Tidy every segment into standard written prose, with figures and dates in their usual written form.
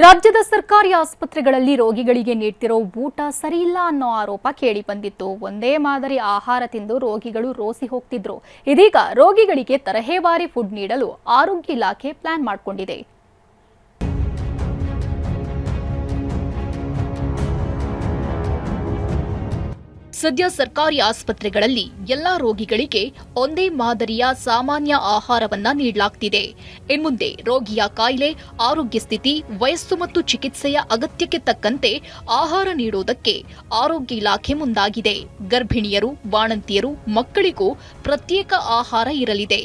ರಾಜ್ಯದ ಸರ್ಕಾರಿ ಆಸ್ಪತ್ರೆಗಳಲ್ಲಿ ರೋಗಿಗಳಿಗೆ ನೀಡ್ತಿರೋ ಊಟ ಸರಿಯಿಲ್ಲ ಅನ್ನೋ ಆರೋಪ ಕೇಳಿ ಬಂದಿತ್ತು. ಒಂದೇ ಮಾದರಿ ಆಹಾರ ತಿಂದು ರೋಗಿಗಳು ರೋಸಿ ಹೋಗ್ತಿದ್ರು. ಇದೀಗ ರೋಗಿಗಳಿಗೆ ತರಹೇವಾರಿ ಫುಡ್ ನೀಡಲು ಆರೋಗ್ಯ ಇಲಾಖೆ ಪ್ಲಾನ್ ಮಾಡಿಕೊಂಡಿದೆ. ಸದ್ಯ ಸರ್ಕಾರಿ ಆಸ್ಪತ್ರೆಗಳಲ್ಲಿ ಎಲ್ಲಾ ರೋಗಿಗಳಿಗೆ ಒಂದೇ ಮಾದರಿಯ ಸಾಮಾನ್ಯ ಆಹಾರವನ್ನ ನೀಡಲಾಗ್ತಿದೆ. ಇನ್ಮುಂದೆ ರೋಗಿಯ ಕಾಯಿಲೆ, ಆರೋಗ್ಯ ಸ್ಥಿತಿ, ವಯಸ್ಸು ಮತ್ತು ಚಿಕಿತ್ಸೆಯ ಅಗತ್ಯಕ್ಕೆ ತಕ್ಕಂತೆ ಆಹಾರ ನೀಡುವುದಕ್ಕೆ ಆರೋಗ್ಯ ಇಲಾಖೆ ಮುಂದಾಗಿದೆ. ಗರ್ಭಿಣಿಯರು, ಬಾಣಂತಿಯರು, ಮಕ್ಕಳಿಗೂ ಪ್ರತ್ಯೇಕ ಆಹಾರ ಇರಲಿದೆ.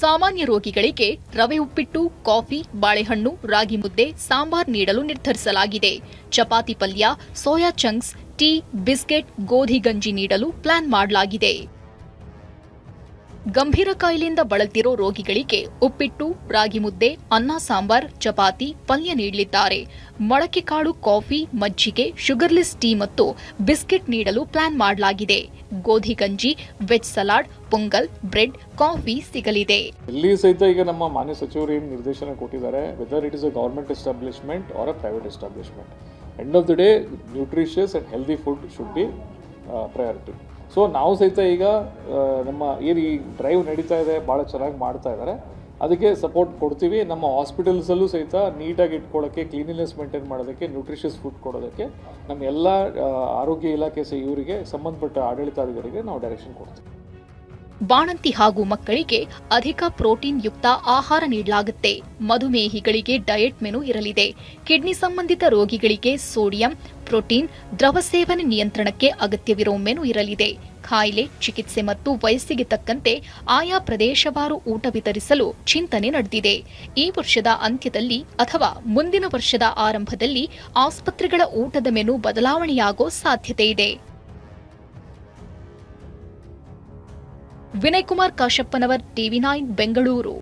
ಸಾಮಾನ್ಯ ರೋಗಿಗಳಿಗೆ ರವೆ ಉಪ್ಪಿಟ್ಟು, ಕಾಫಿ, ಬಾಳೆಹಣ್ಣು, ರಾಗಿ ಮುದ್ದೆ, ಸಾಂಬಾರ್ ನೀಡಲು ನಿರ್ಧರಿಸಲಾಗಿದೆ. ಚಪಾತಿ ಪಲ್ಯ, ಸೋಯಾ ಚಂಕ್ಸ್, ಟೀ, ಬಿಸ್ಕೆಟ್, ಗೋಧಿ ಗಂಜಿ ನೀಡಲು ಪ್ಲಾನ್ ಮಾಡಲಾಗಿದೆ. ಗಂಭೀರ ಕಾಯಿಲೆಯಿಂದ ಬಳಲ್ತಿರೋ ರೋಗಿಗಳಿಗೆ ಉಪ್ಪಿಟ್ಟು, ರಾಗಿ ಮುದ್ದೆ, ಅನ್ನ ಸಾಂಬಾರ್, ಚಪಾತಿ, ಪಲ್ಯ ನೀಡಲಿದ್ದಾರೆ. ಮೊಳಕೆ ಕಾಳು, ಕಾಫಿ, ಮಜ್ಜಿಗೆ, ಶುಗರ್ಲೆಸ್ ಟೀ ಮತ್ತು ಬಿಸ್ಕೆಟ್ ನೀಡಲು ಪ್ಲಾನ್ ಮಾಡಲಾಗಿದೆ. ಗೋಧಿ ಗಂಜಿ, veg salad, pongal, bread, coffee ಸಿಗಲಿದೆ. ಇಲ್ಲಿ ಸಹಿತ ಈಗ ನಮ್ಮ ಮಾನ್ಯ ಸಚಿವರು ಏನು ನಿರ್ದೇಶನ ಕೊಟ್ಟಿದ್ದಾರೆ, whether it is a government establishment or a private establishment, end of the day nutritious and healthy food should be priority. So ನಾವು ಸಹಿತ ಈಗ ನಮ್ಮ ಏನು ಈ ಡ್ರೈವ್ ನಡೀತಾ ಇದೆ, ಭಾಳ ಚೆನ್ನಾಗಿ ಮಾಡ್ತಾ ಇದ್ದಾರೆ, ಅದಕ್ಕೆ ಸಪೋರ್ಟ್ ಕೊಡ್ತೀವಿ. ನಮ್ಮ ಹಾಸ್ಪಿಟಲ್ಸಲ್ಲೂ ಸಹಿತ ನೀಟಾಗಿ ಇಟ್ಕೊಳ್ಳೋಕ್ಕೆ, ಕ್ಲೀನಿನೆಸ್ ಮೇಂಟೈನ್ ಮಾಡೋದಕ್ಕೆ, ನ್ಯೂಟ್ರಿಷಿಯಸ್ ಫುಡ್ ಕೊಡೋದಕ್ಕೆ ನಮ್ಮ ಎಲ್ಲ ಆರೋಗ್ಯ ಇಲಾಖೆ ಇವರಿಗೆ ಸಂಬಂಧಪಟ್ಟ ಆಡಳಿತಾಧಿಕಾರಿಗೆ ನಾವು ಡೈರೆಕ್ಷನ್ ಕೊಡ್ತೀವಿ. ಬಾಣಂತಿ ಹಾಗೂ ಮಕ್ಕಳಿಗೆ ಅಧಿಕ ಪ್ರೋಟೀನ್ ಯುಕ್ತ ಆಹಾರ ನೀಡಲಾಗುತ್ತೆ. ಮಧುಮೇಹಿಗಳಿಗೆ ಡಯಟ್ ಮೆನು ಇರಲಿದೆ. ಕಿಡ್ನಿ ಸಂಬಂಧಿತ ರೋಗಿಗಳಿಗೆ ಸೋಡಿಯಂ, ಪ್ರೋಟೀನ್, ದ್ರವ ಸೇವನೆ ನಿಯಂತ್ರಣಕ್ಕೆ ಅಗತ್ಯವಿರೋ ಮೆನು ಇರಲಿದೆ. ಕಾಯಿಲೆ, ಚಿಕಿತ್ಸೆ ಮತ್ತು ವಯಸ್ಸಿಗೆ ತಕ್ಕಂತೆ ಆಯಾ ಪ್ರದೇಶವಾರು ಊಟ ವಿತರಿಸಲು ಚಿಂತನೆ ನಡೆದಿದೆ. ಈ ವರ್ಷದ ಅಂತ್ಯದಲ್ಲಿ ಅಥವಾ ಮುಂದಿನ ವರ್ಷದ ಆರಂಭದಲ್ಲಿ ಆಸ್ಪತ್ರೆಗಳ ಊಟದ ಮೆನು ಬದಲಾವಣೆಯಾಗೋ ಸಾಧ್ಯತೆ ಇದೆ. ವಿನಯ್ ಕುಮಾರ್ ಕಾಶಪ್ಪನವರ್, ಟಿವಿ9 ಬೆಂಗಳೂರು.